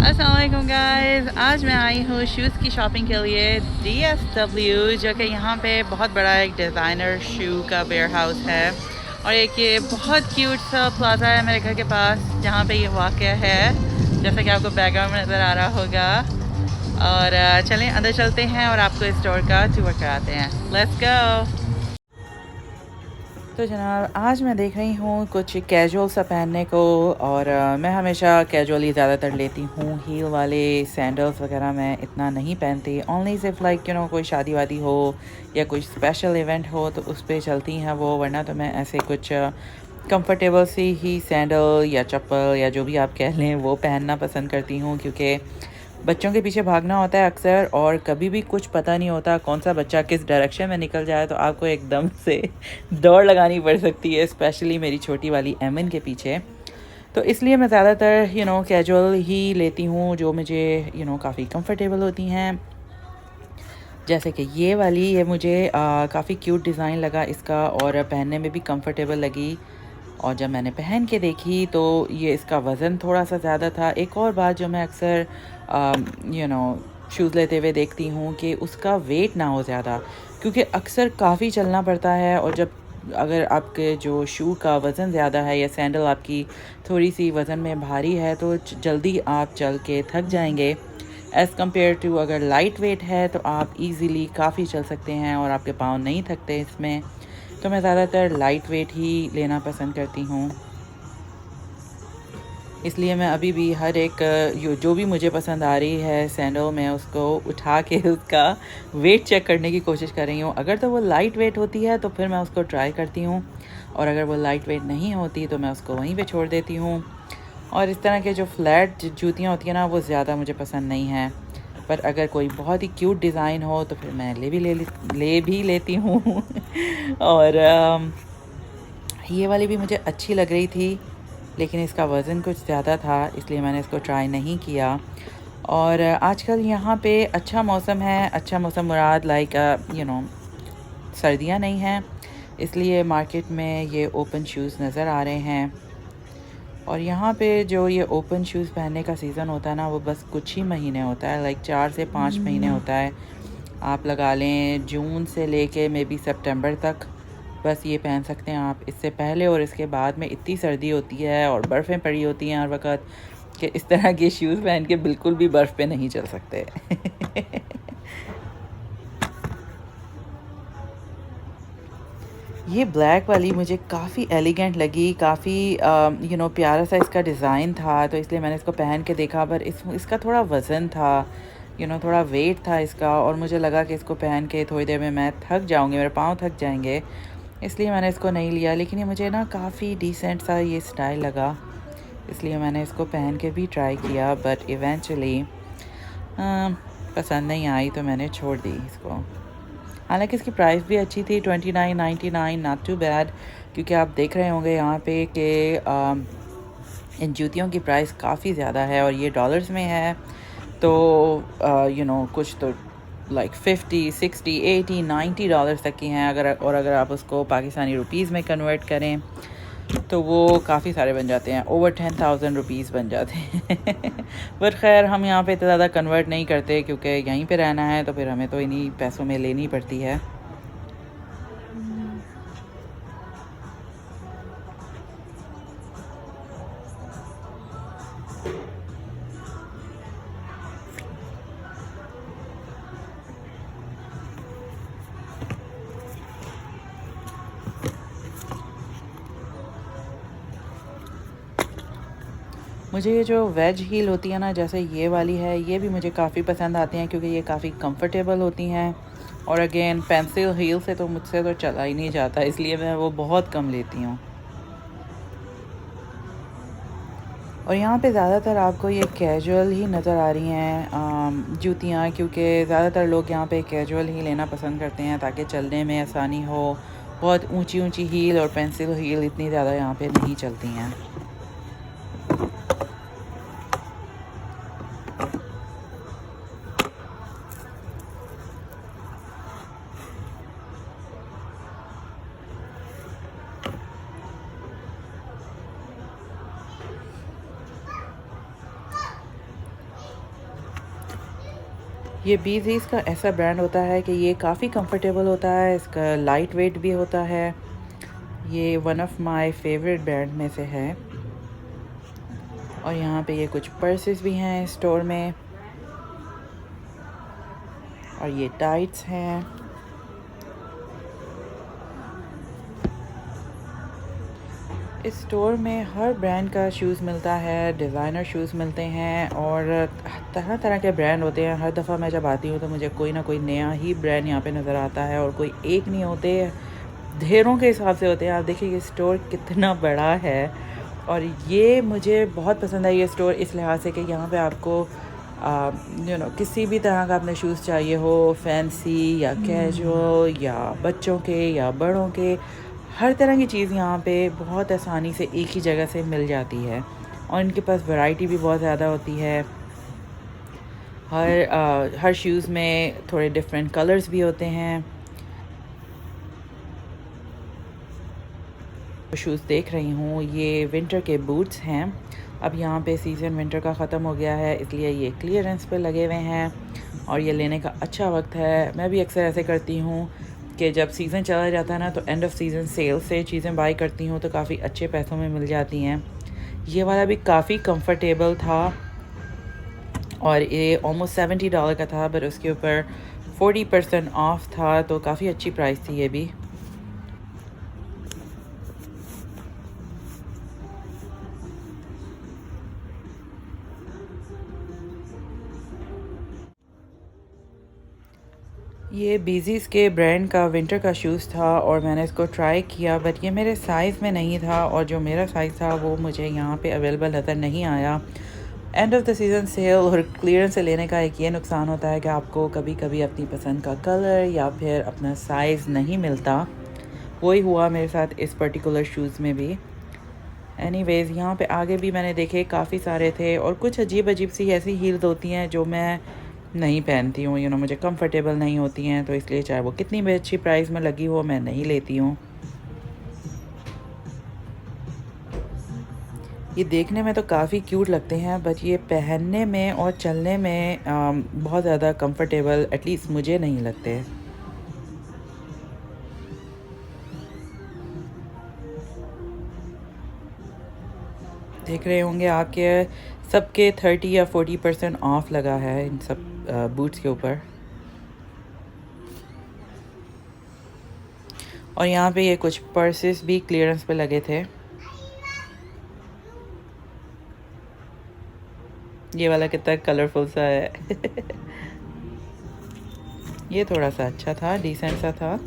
अस्सलाम वालेकुम गाइस। आज मैं आई हूँ शूज़ की शॉपिंग के लिए DSW, जो कि यहाँ पे बहुत बड़ा एक डिज़ाइनर शू का वेयर हाउस है। और एक ये बहुत क्यूट सा प्लाजा है मेरे घर के पास जहाँ पे ये वाक़या है, जैसा कि आपको बैकग्राउंड में नज़र आ रहा होगा। और चलें अंदर चलते हैं और आपको इस स्टोर का टूर कराते हैं। Let's go. तो जनाब, आज मैं देख रही हूँ कुछ कैजुअल सा पहनने को। और मैं हमेशा कैजुअली ज़्यादातर लेती हूँ। हील वाले सैंडल्स वगैरह मैं इतना नहीं पहनती। ओनली सिर्फ लाइक कोई शादी वादी हो या कोई स्पेशल इवेंट हो तो उस पर चलती हैं वो, वरना तो मैं ऐसे कुछ कंफर्टेबल सी ही सैंडल या चप्पल या जो भी आप कह लें वो पहनना पसंद करती हूँ, क्योंकि बच्चों के पीछे भागना होता है अक्सर, और कभी भी कुछ पता नहीं होता कौन सा बच्चा किस डायरेक्शन में निकल जाए, तो आपको एकदम से दौड़ लगानी पड़ सकती है, स्पेशली मेरी छोटी वाली एमन के पीछे। तो इसलिए मैं ज़्यादातर कैजुअल ही लेती हूँ, जो मुझे काफ़ी कंफर्टेबल होती हैं। जैसे कि ये मुझे काफ़ी क्यूट डिज़ाइन लगा इसका, और पहनने में भी कंफर्टेबल लगी। और जब मैंने पहन के देखी तो ये इसका वज़न थोड़ा सा ज़्यादा था। एक और बात जो मैं अक्सर शूज़ लेते हुए देखती हूँ कि उसका वेट ना हो ज़्यादा, क्योंकि अक्सर काफ़ी चलना पड़ता है, और जब अगर आपके जो शू का वज़न ज़्यादा है या सैंडल आपकी थोड़ी सी वज़न में भारी है तो जल्दी आप चल के थक जाएंगे, एज़ कम्पेयर टू अगर लाइट वेट है तो आप इजीली काफ़ी चल सकते हैं और आपके पाँव नहीं थकते इसमें। तो मैं ज़्यादातर लाइट वेट ही लेना पसंद करती हूँ। इसलिए मैं अभी भी हर एक जो भी मुझे पसंद आ रही है सैंडल, मैं उसको उठा के उसका वेट चेक करने की कोशिश कर रही हूँ। अगर तो वो लाइट वेट होती है तो फिर मैं उसको ट्राई करती हूँ, और अगर वो लाइट वेट नहीं होती तो मैं उसको वहीं पे छोड़ देती हूँ। और इस तरह के जो फ्लैट जूतियाँ होती हैं ना, वो ज़्यादा मुझे पसंद नहीं है। पर अगर कोई बहुत ही क्यूट डिज़ाइन हो तो फिर मैं ले भी लेती हूँ। और ये वाली भी मुझे अच्छी लग रही थी, लेकिन इसका वज़न कुछ ज़्यादा था, इसलिए मैंने इसको ट्राई नहीं किया। और आजकल यहाँ पे अच्छा मौसम है। अच्छा मौसम मुराद लाइक सर्दियाँ नहीं हैं, इसलिए मार्केट में ये ओपन शूज़ नज़र आ रहे हैं। और यहाँ पे जो ये ओपन शूज़ पहनने का सीज़न होता है ना, वो बस कुछ ही महीने होता है, लाइक 4 से 5 महीने होता है। आप लगा लें जून से लेके मे बी सितंबर तक, बस ये पहन सकते हैं आप। इससे पहले और इसके बाद में इतनी सर्दी होती है और बर्फ़ें पड़ी होती हैं हर वक्त, कि इस तरह के शूज़ पहन के बिल्कुल भी बर्फ़ पे नहीं चल सकते। ये ब्लैक वाली मुझे काफ़ी एलिगेंट लगी, काफ़ी प्यारा सा इसका डिज़ाइन था, तो इसलिए मैंने इसको पहन के देखा। पर इसका थोड़ा वज़न था, थोड़ा वेट था इसका, और मुझे लगा कि इसको पहन के थोड़ी देर में मैं थक जाऊँगी, मेरे पाँव थक जाएंगे, इसलिए मैंने इसको नहीं लिया। लेकिन ये मुझे ना काफ़ी डिसेंट सा ये स्टाइल लगा, इसलिए मैंने इसको पहन के भी ट्राई किया, बट इवेंचुअली पसंद नहीं आई तो मैंने छोड़ दी इसको। हालांकि इसकी प्राइस भी अच्छी थी, 29.99, नॉट टू बैड। क्योंकि आप देख रहे होंगे यहाँ पे कि इन जूतियों की प्राइस काफ़ी ज़्यादा है, और ये डॉलर्स में है। तो कुछ तो लाइक 50, 60, 80, 90 डॉलर्स तक की हैं। अगर आप उसको पाकिस्तानी रुपीज़ में कन्वर्ट करें तो वो काफ़ी सारे बन जाते हैं, ओवर 10,000 रुपीज़ बन जाते हैं। पर खैर, हम यहाँ पे इतना ज़्यादा कन्वर्ट नहीं करते, क्योंकि यहीं पे रहना है तो फिर हमें तो इन्हीं पैसों में लेनी पड़ती है। मुझे ये जो वेज हील होती है ना, जैसे ये वाली है, ये भी मुझे काफ़ी पसंद आती हैं, क्योंकि ये काफ़ी कंफर्टेबल होती हैं। और अगेन पेंसिल हील से तो मुझसे तो चला ही नहीं जाता, इसलिए मैं वो बहुत कम लेती हूँ। और यहाँ पे ज़्यादातर आपको ये कैजुअल ही नज़र आ रही हैं जूतियाँ, क्योंकि ज़्यादातर लोग यहाँ पे कैजुअल ही लेना पसंद करते हैं ताकि चलने में आसानी हो। बहुत ऊंची ऊंची हील और पेंसिल हील इतनी ज़्यादा यहाँ पे नहीं चलती हैं। ये बीजीज़ का ऐसा ब्रांड होता है कि ये काफ़ी कंफर्टेबल होता है, इसका लाइट वेट भी होता है। ये one of my favourite brand में से है। और यहाँ पे ये कुछ पर्सेस भी हैं स्टोर में, और ये टाइट्स हैं। इस स्टोर में हर ब्रांड का शूज़ मिलता है, डिज़ाइनर शूज़ मिलते हैं और तरह तरह के ब्रांड होते हैं। हर दफ़ा मैं जब आती हूँ तो मुझे कोई ना कोई नया ही ब्रांड यहाँ पे नज़र आता है, और कोई एक नहीं होते, ढेरों के हिसाब से होते हैं। आप देखिए ये स्टोर कितना बड़ा है, और ये मुझे बहुत पसंद है ये स्टोर इस लिहाज से कि यहाँ पे आपको किसी भी तरह का अपने शूज़ चाहिए हो, फैंसी या कैजुअल या बच्चों के या बड़ों के, हर तरह की चीज़ यहाँ पे बहुत आसानी से एक ही जगह से मिल जाती है। और इनके पास वैरायटी भी बहुत ज़्यादा होती है। हर शूज़ में थोड़े डिफरेंट कलर्स भी होते हैं। शूज़ देख रही हूँ ये विंटर के बूट्स हैं। अब यहाँ पे सीज़न विंटर का ख़त्म हो गया है, इसलिए ये क्लियरेंस पे लगे हुए हैं और ये लेने का अच्छा वक्त है। मैं भी अक्सर ऐसे करती हूँ कि जब सीज़न चला जाता है ना, तो एंड ऑफ़ सीज़न सेल से चीज़ें बाई करती हूँ तो काफ़ी अच्छे पैसों में मिल जाती हैं। ये वाला भी काफ़ी कंफर्टेबल था और ये ऑलमोस्ट $70 का था, पर उसके ऊपर 40% ऑफ था, तो काफ़ी अच्छी प्राइस थी ये भी। ये बीजीज़ के ब्रांड का विंटर का शूज़ था और मैंने इसको ट्राई किया, बट ये मेरे साइज़ में नहीं था, और जो मेरा साइज़ था वो मुझे यहाँ पे अवेलेबल नज़र नहीं आया। End of the season sale और क्लियरेंस से लेने का एक ये नुकसान होता है कि आपको कभी कभी अपनी पसंद का कलर या फिर अपना साइज़ नहीं मिलता। वही हुआ मेरे साथ इस पर्टिकुलर शूज़ में भी। एनीवेज़ यहाँ पे आगे भी मैंने देखे काफ़ी सारे थे, और कुछ अजीब अजीब सी ऐसी हील्स होती हैं जो मैं नहीं पहनती हूँ, मुझे कंफर्टेबल नहीं होती हैं, तो इसलिए चाहे वो कितनी भी अच्छी प्राइस में लगी हो, मैं नहीं लेती हूँ। ये देखने में तो काफ़ी क्यूट लगते हैं, बट ये पहनने में और चलने में बहुत ज़्यादा कंफर्टेबल एटलीस्ट मुझे नहीं लगते। देख रहे होंगे आपके सबके 30 या 40% ऑफ लगा है इन सब बूट्स के ऊपर। और यहाँ पे ये कुछ पर्सेस भी क्लियरेंस पे लगे थे। ये वाला कितना कलरफुल सा है ये थोड़ा सा अच्छा था, डिसेंट सा था।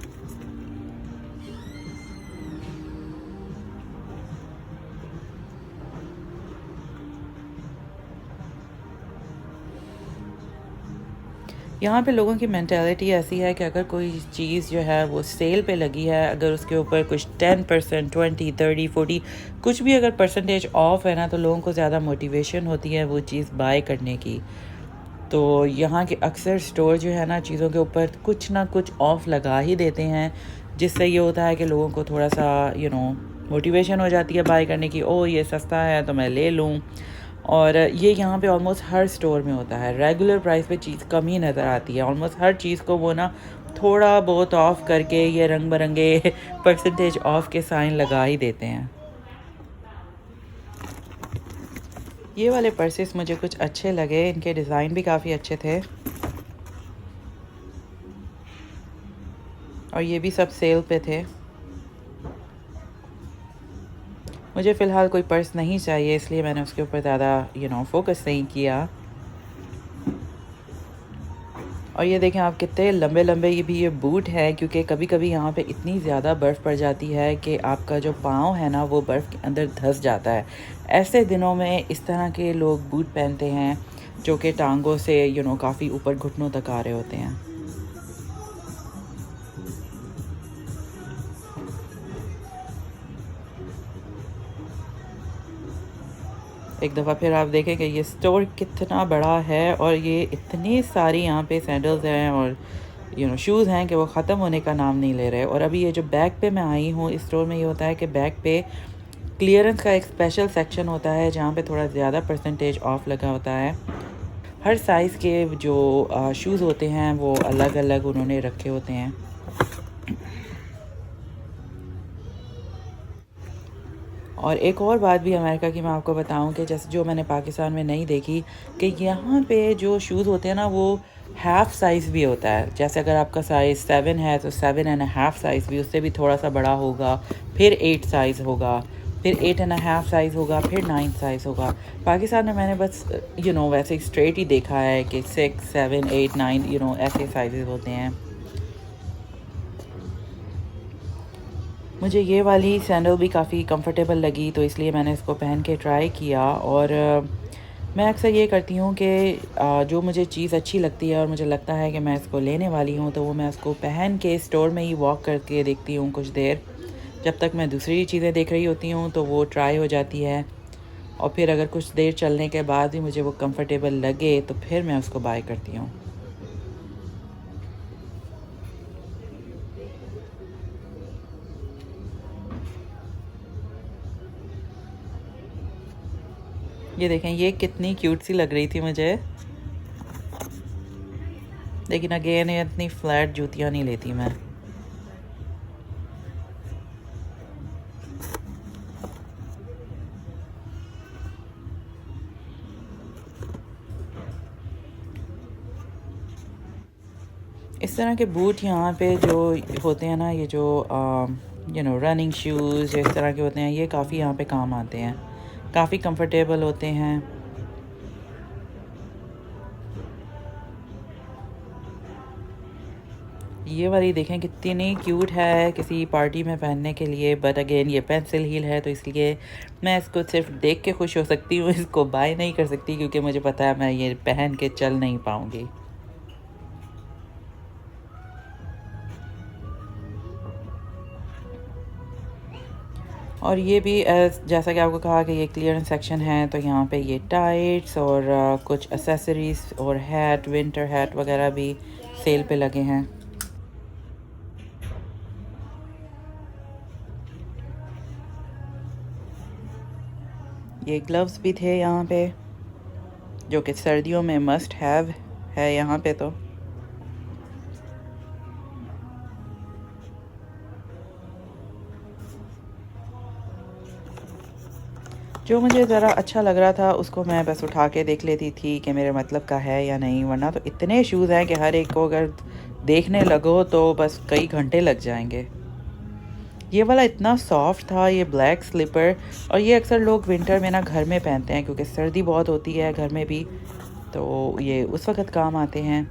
यहाँ पे लोगों की मेंटालिटी ऐसी है कि अगर कोई चीज़ जो है वो सेल पे लगी है, अगर उसके ऊपर कुछ 10%, 20, 30, 40 कुछ भी अगर परसेंटेज ऑफ है ना, तो लोगों को ज़्यादा मोटिवेशन होती है वो चीज़ बाय करने की। तो यहाँ के अक्सर स्टोर जो है ना, चीज़ों के ऊपर कुछ ना कुछ ऑफ लगा ही देते हैं, जिससे ये होता है कि लोगों को थोड़ा सा मोटिवेशन हो जाती है बाय करने की। ओ ये सस्ता है तो मैं ले लूँ। और ये यहाँ पे ऑलमोस्ट हर स्टोर में होता है। रेगुलर प्राइस पे चीज़ कम ही नज़र आती है। ऑलमोस्ट हर चीज़ को वो ना थोड़ा बहुत ऑफ करके ये रंग बिरंगे परसेंटेज ऑफ के साइन लगा ही देते हैं। ये वाले पर्सेस मुझे कुछ अच्छे लगे, इनके डिज़ाइन भी काफ़ी अच्छे थे, और ये भी सब सेल पे थे। मुझे फ़िलहाल कोई पर्स नहीं चाहिए, इसलिए मैंने उसके ऊपर ज़्यादा फोकस नहीं किया। और ये देखें आप, कितने लंबे लंबे ये भी ये बूट है, क्योंकि कभी कभी यहाँ पे इतनी ज़्यादा बर्फ़ पड़ जाती है कि आपका जो पाँव है ना, वो बर्फ़ के अंदर धंस जाता है। ऐसे दिनों में इस तरह के लोग बूट पहनते हैं जो कि टांगों से काफ़ी ऊपर घुटनों तक आ रहे होते हैं। एक दफ़ा फिर आप देखें कि ये स्टोर कितना बड़ा है, और ये इतनी सारी यहाँ पे सैंडल्स हैं और शूज़ हैं कि वो ख़त्म होने का नाम नहीं ले रहे। और अभी ये जो बैग पे मैं आई हूँ, इस स्टोर में ये होता है कि बैग पे क्लियरेंस का एक स्पेशल सेक्शन होता है जहाँ पे थोड़ा ज़्यादा परसेंटेज ऑफ लगा होता है। हर साइज़ के जो शूज़ होते हैं वो अलग अलग उन्होंने रखे होते हैं। और एक और बात भी अमेरिका की मैं आपको बताऊं कि जैसे जो मैंने पाकिस्तान में नहीं देखी, कि यहाँ पे जो शूज़ होते हैं ना वो हाफ़ साइज़ भी होता है। जैसे अगर आपका साइज़ 7 है तो 7.5 साइज़ भी उससे भी थोड़ा सा बड़ा होगा, फिर 8 साइज़ होगा, फिर 8.5 साइज़ होगा, फिर 9 साइज़ होगा। पाकिस्तान में मैंने बस वैसे ही स्ट्रेट ही देखा है कि 6 7 8 9 ऐसे साइज़ होते हैं। मुझे ये वाली सैंडल भी काफ़ी कंफर्टेबल लगी, तो इसलिए मैंने इसको पहन के ट्राई किया। और मैं अक्सर ये करती हूँ कि जो मुझे चीज़ अच्छी लगती है और मुझे लगता है कि मैं इसको लेने वाली हूँ, तो वो मैं इसको पहन के स्टोर में ही वॉक करके देखती हूँ कुछ देर। जब तक मैं दूसरी चीज़ें देख रही होती हूँ तो वो ट्राई हो जाती है, और फिर अगर कुछ देर चलने के बाद भी मुझे वो कंफर्टेबल लगे तो फिर मैं उसको बाय करती हूँ। ये देखें, ये कितनी क्यूट सी लग रही थी मुझे, लेकिन अगेन ये इतनी फ्लैट जूतियाँ नहीं लेती मैं। इस तरह के बूट यहाँ पे जो होते हैं ना, ये जो रनिंग शूज़ इस तरह के होते हैं, ये काफ़ी यहाँ पे काम आते हैं, काफ़ी कंफर्टेबल होते हैं। ये वाली देखें कितनी क्यूट है किसी पार्टी में पहनने के लिए, बट अगेन ये पेंसिल हील है, तो इसलिए मैं इसको सिर्फ देख के खुश हो सकती हूँ, इसको बाय नहीं कर सकती क्योंकि मुझे पता है मैं ये पहन के चल नहीं पाऊँगी। और ये भी जैसा कि आपको कहा कि ये क्लियरेंस सेक्शन है, तो यहाँ पे ये टाइट्स और कुछ एसेसरीज और हैट, विंटर हैट वगैरह भी सेल पे लगे हैं। ये ग्लव्स भी थे यहाँ पे, जो कि सर्दियों में मस्ट हैव है यहाँ पे। तो जो मुझे ज़रा अच्छा लग रहा था उसको मैं बस उठा के देख लेती थी कि मेरे मतलब का है या नहीं, वरना तो इतने शूज़ हैं कि हर एक को अगर देखने लगो तो बस कई घंटे लग जाएंगे। ये वाला इतना सॉफ्ट था, ये ब्लैक स्लीपर, और ये अक्सर लोग विंटर में ना घर में पहनते हैं क्योंकि सर्दी बहुत होती है घर में भी, तो ये उस वक़्त काम आते हैं।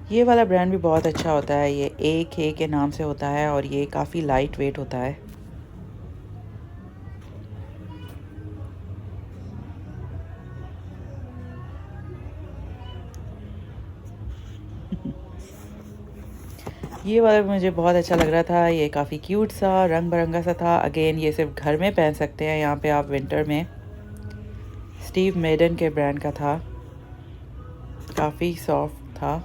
ये वाला ब्रांड भी बहुत अच्छा होता है, ये AK के नाम से होता है और ये काफ़ी लाइट वेट होता है। ये वाला भी मुझे बहुत अच्छा लग रहा था, ये काफ़ी क्यूट सा रंग बिरंगा सा था। अगेन ये सिर्फ घर में पहन सकते हैं यहाँ पे आप विंटर में। स्टीव मेडन के ब्रांड का था, काफ़ी सॉफ्ट था।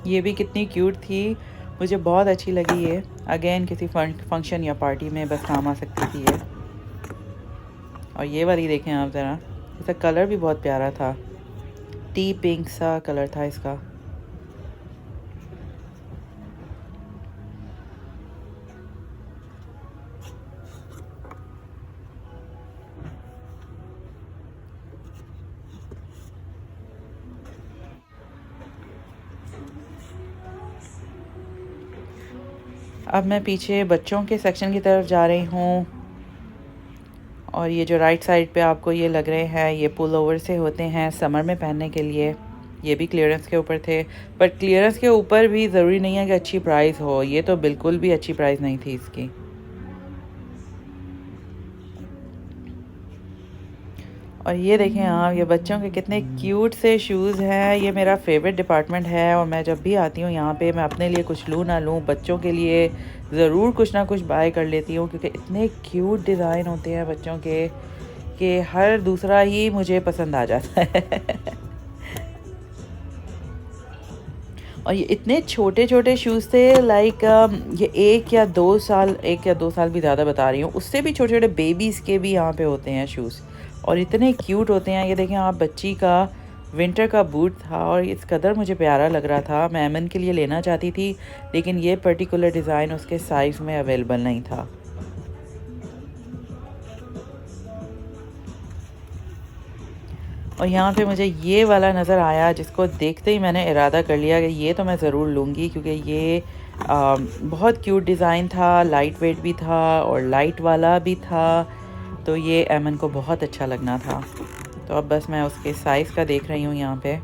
ये भी कितनी क्यूट थी, मुझे बहुत अच्छी लगी ये। अगेन किसी फंक्शन या पार्टी में बस काम आ सकती थी ये। और ये वाली देखें आप ज़रा, इसका कलर भी बहुत प्यारा था, टी पिंक सा कलर था इसका। अब मैं पीछे बच्चों के सेक्शन की तरफ जा रही हूँ, और ये जो राइट साइड पे आपको ये लग रहे हैं, ये पुल ओवर से होते हैं समर में पहनने के लिए। ये भी क्लियरेंस के ऊपर थे, बट क्लियरेंस के ऊपर भी ज़रूरी नहीं है कि अच्छी प्राइस हो, ये तो बिल्कुल भी अच्छी प्राइस नहीं थी इसकी। और ये देखें आप, ये बच्चों के कितने क्यूट से शूज़ हैं। ये मेरा फेवरेट डिपार्टमेंट है और मैं जब भी आती हूँ यहाँ पे, मैं अपने लिए कुछ लूँ ना लूँ, बच्चों के लिए ज़रूर कुछ ना कुछ बाय कर लेती हूँ, क्योंकि इतने क्यूट डिज़ाइन होते हैं बच्चों के कि हर दूसरा ही मुझे पसंद आ जाता है। और ये इतने छोटे छोटे शूज़ थे, लाइक ये 1 या 2 साल भी ज़्यादा बता रही हूँ, उससे भी छोटे छोटे बेबीज़ के भी यहाँ पे होते हैं शूज़, और इतने क्यूट होते हैं। ये देखें आप, बच्ची का विंटर का बूट था और इस कदर मुझे प्यारा लग रहा था। मैं एमन के लिए लेना चाहती थी, लेकिन ये पर्टिकुलर डिज़ाइन उसके साइज़ में अवेलेबल नहीं था। और यहाँ पे मुझे ये वाला नज़र आया, जिसको देखते ही मैंने इरादा कर लिया कि ये तो मैं ज़रूर लूँगी, क्योंकि ये बहुत क्यूट डिज़ाइन था, लाइट वेट भी था और लाइट वाला भी था, तो ये एमन को बहुत अच्छा लगना था। तो अब बस मैं उसके साइज़ का देख रही हूँ यहाँ पे।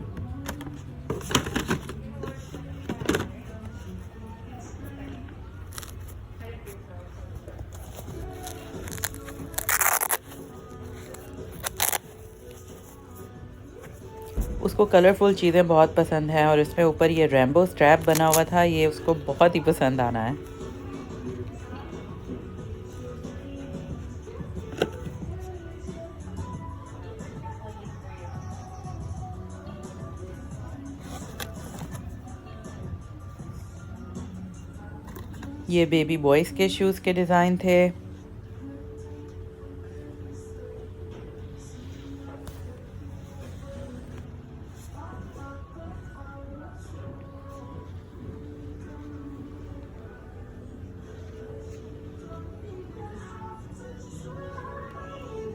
उसको कलरफुल चीज़ें बहुत पसंद हैं और इसमें ऊपर ये रेम्बो स्ट्रैप बना हुआ था, ये उसको बहुत ही पसंद आना है। ये बेबी बॉयज़ के शूज़ के डिज़ाइन थे।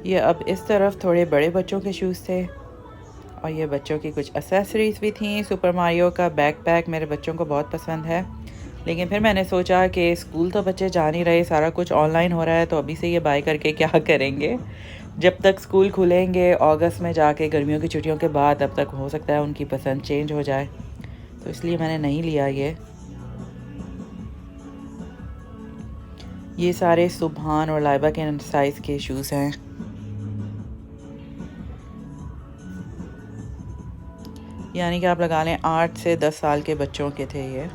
ये अब इस तरफ थोड़े बड़े बच्चों के शूज़ थे और ये बच्चों की कुछ एसेसरीज़ भी थी। सुपर मारियो का बैकपैक मेरे बच्चों को बहुत पसंद है, लेकिन फिर मैंने सोचा कि स्कूल तो बच्चे जा नहीं रहे, सारा कुछ ऑनलाइन हो रहा है, तो अभी से ये बाय करके क्या करेंगे। जब तक स्कूल खुलेंगे अगस्त में जाके, गर्मियों की छुट्टियों के बाद, तब तक हो सकता है उनकी पसंद चेंज हो जाए, तो इसलिए मैंने नहीं लिया ये सारे सुभान और लाइबा के साइज़ के शूज़ हैं। यानी कि आप लगा लें 8 से 10 साल के बच्चों के थे ये।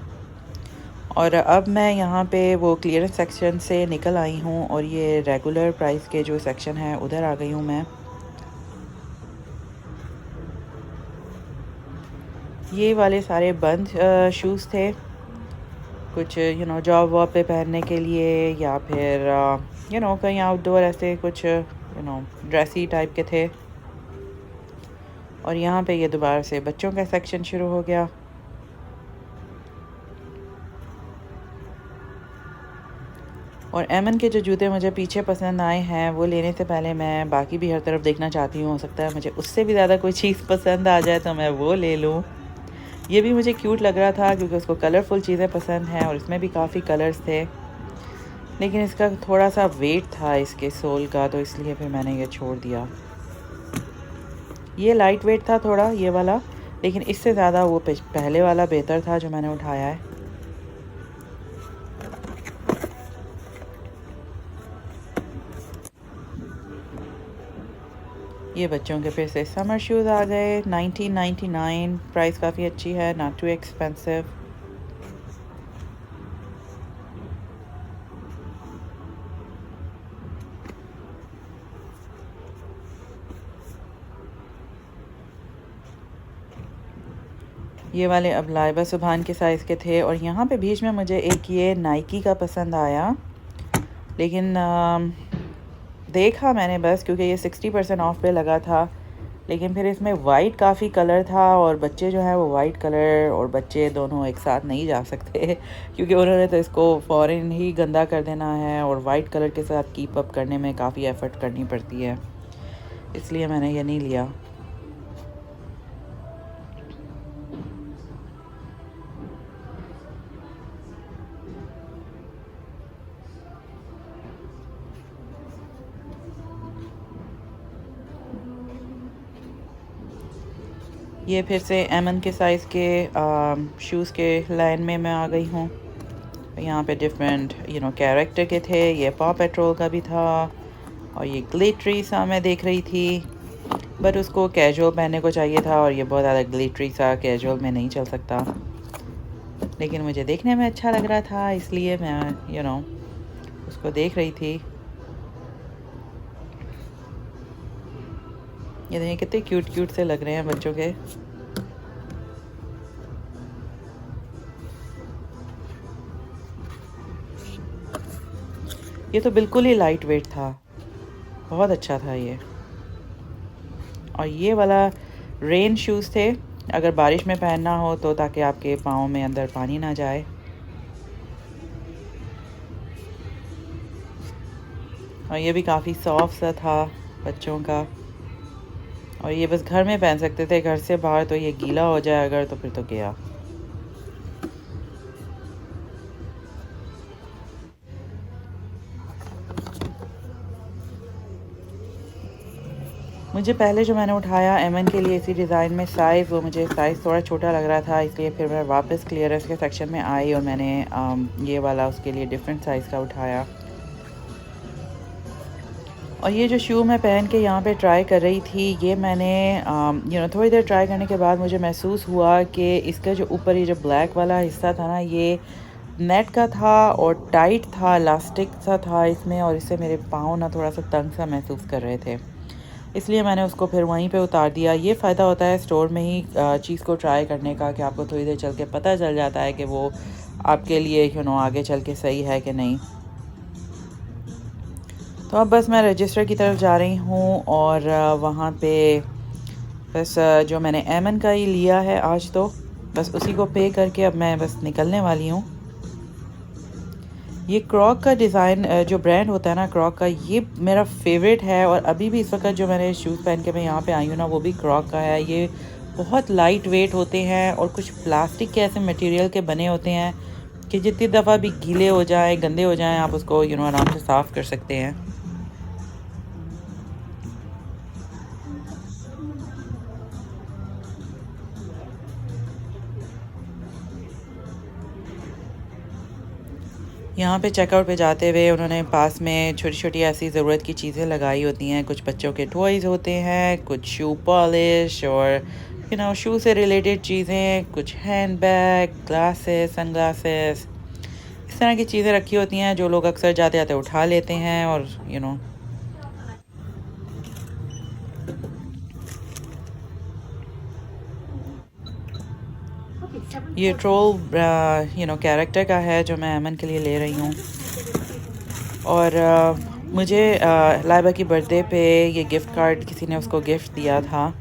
और अब मैं यहाँ पे वो क्लियरेंस सेक्शन से निकल आई हूँ और ये रेगुलर प्राइस के जो सेक्शन है उधर आ गई हूँ मैं। ये वाले सारे बंद शूज़ थे, कुछ जॉब वॉब पे पहनने के लिए, या फिर कहीं आउटडोर, ऐसे कुछ ड्रेसी टाइप के थे। और यहाँ पे ये दोबारा से बच्चों का सेक्शन शुरू हो गया। और एमन के जो जूते मुझे पीछे पसंद आए हैं, वो लेने से पहले मैं बाकी भी हर तरफ देखना चाहती हूँ। हो सकता है मुझे उससे भी ज़्यादा कोई चीज़ पसंद आ जाए तो मैं वो ले लूँ। ये भी मुझे क्यूट लग रहा था क्योंकि उसको कलरफुल चीज़ें पसंद हैं और इसमें भी काफ़ी कलर्स थे, लेकिन इसका थोड़ा सा वेट था इसके सोल का, तो इसलिए फिर मैंने ये छोड़ दिया। ये लाइट वेट था थोड़ा ये वाला, लेकिन इससे ज़्यादा वो पहले वाला बेहतर था जो मैंने उठाया है। ये बच्चों के फिर से समर शूज़ आ गए, 1999, प्राइस काफ़ी अच्छी है, नॉट टू एक्सपेंसिव। ये वाले अब लाइबा सुभान के साइज़ के थे। और यहाँ पे बीच में मुझे एक ये नाइकी का पसंद आया, लेकिन देखा मैंने बस क्योंकि ये 60% ऑफ पे लगा था, लेकिन फिर इसमें वाइट काफ़ी कलर था और बच्चे जो है वो वाइट कलर और बच्चे दोनों एक साथ नहीं जा सकते क्योंकि उन्होंने तो इसको फ़ौरन ही गंदा कर देना है और वाइट कलर के साथ कीप अप करने में काफ़ी एफ़र्ट करनी पड़ती है, इसलिए मैंने ये नहीं लिया। ये फिर से एमन के साइज़ के शूज़ के लाइन में मैं आ गई हूँ। यहाँ पे डिफरेंट कैरेक्टर के थे। ये पॉ पेट्रोल का भी था और ये ग्लिटरी सा मैं देख रही थी। बट उसको कैजुअल पहनने को चाहिए था और ये बहुत ज़्यादा ग्लिटरी सा कैजुअल में नहीं चल सकता, लेकिन मुझे देखने में अच्छा लग रहा था इसलिए मैं उसको देख रही थी। ये देखिए कितने क्यूट क्यूट से लग रहे हैं बच्चों के। ये तो बिल्कुल ही लाइट वेट था, बहुत अच्छा था ये। और ये वाला रेन शूज़ थे, अगर बारिश में पहनना हो तो, ताकि आपके पाँव में अंदर पानी ना जाए। और ये भी काफ़ी सॉफ्ट सा था बच्चों का, और ये बस घर में पहन सकते थे, घर से बाहर तो ये गीला हो जाए अगर तो फिर तो गया। मुझे पहले जो मैंने उठाया एमन के लिए इसी डिज़ाइन में साइज़, वो मुझे साइज़ थोड़ा छोटा लग रहा था, इसलिए फिर मैं वापस क्लियरेंस के सेक्शन में आई और मैंने ये वाला उसके लिए डिफरेंट साइज़ का उठाया। और ये जो शू मैं पहन के यहाँ पे ट्राई कर रही थी, ये मैंने थोड़ी देर ट्राई करने के बाद मुझे महसूस हुआ कि इसका जो ऊपर ये जो ब्लैक वाला हिस्सा था ना, ये नेट का था और टाइट था, इलास्टिक सा था इसमें, और इससे मेरे पाँव ना थोड़ा सा तंग सा महसूस कर रहे थे, इसलिए मैंने उसको फिर वहीं पे उतार दिया। ये फ़ायदा होता है स्टोर में ही चीज़ को ट्राई करने का, कि आपको थोड़ी देर चल के पता चल जाता है कि वो आपके लिए आगे चल के सही है कि नहीं। तो अब बस मैं रजिस्टर की तरफ जा रही हूँ और वहाँ पे बस जो मैंने एमन का ही लिया है आज, तो बस उसी को पे करके अब मैं बस निकलने वाली हूँ। ये क्रॉक का डिज़ाइन जो ब्रांड होता है ना क्रॉक का, ये मेरा फेवरेट है, और अभी भी इस वक्त जो मैंने शूज़ पहन के मैं यहाँ पे आई हूँ ना, वो भी क्रॉक का है। ये बहुत लाइट वेट होते हैं और कुछ प्लास्टिक के ऐसे मटेरियल के बने होते हैं कि जितनी दफ़ा भी गीले हो जाए, गंदे हो जाएं, आप उसको आराम से साफ़ कर सकते हैं। यहाँ पे चेकआउट पे जाते हुए उन्होंने पास में छोटी छोटी ऐसी ज़रूरत की चीज़ें लगाई होती हैं। कुछ बच्चों के टॉयज़ होते हैं, कुछ शू पॉलिश और शू से रिलेटेड चीज़ें, कुछ हैंड बैग, ग्लासेस, सनग्लासेस, इस तरह की चीज़ें रखी होती हैं जो लोग अक्सर जाते जाते उठा लेते हैं। और ये ट्रोल कैरेक्टर का है जो मैं अमन के लिए ले रही हूँ। और मुझे लाइबा की बर्थडे पे ये गिफ़्ट कार्ड किसी ने उसको गिफ्ट दिया था,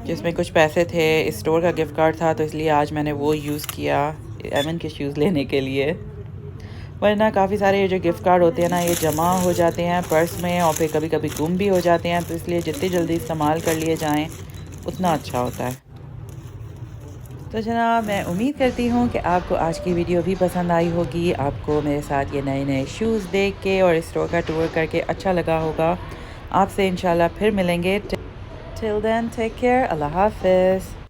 जिसमें कुछ पैसे थे, इस स्टोर का गिफ़्ट कार्ड था, तो इसलिए आज मैंने वो यूज़ किया एमन के शूज़ लेने के लिए। वरना काफ़ी सारे ये जो गिफ़्ट कार्ड होते हैं ना, ये जमा हो जाते हैं पर्स में और फिर कभी कभी गुम भी हो जाते हैं, तो इसलिए जितनी जल्दी इस्तेमाल कर लिए जाएं उतना अच्छा होता है। तो जनाब, मैं उम्मीद करती हूँ कि आपको आज की वीडियो भी पसंद आई होगी, आपको मेरे साथ ये नए नए शूज़ देख के और इस स्टोर का टूर करके अच्छा लगा होगा। आपसे इंशाल्लाह फिर मिलेंगे। टिल देन टेक केयर, अल्लाह हाफ़िज़।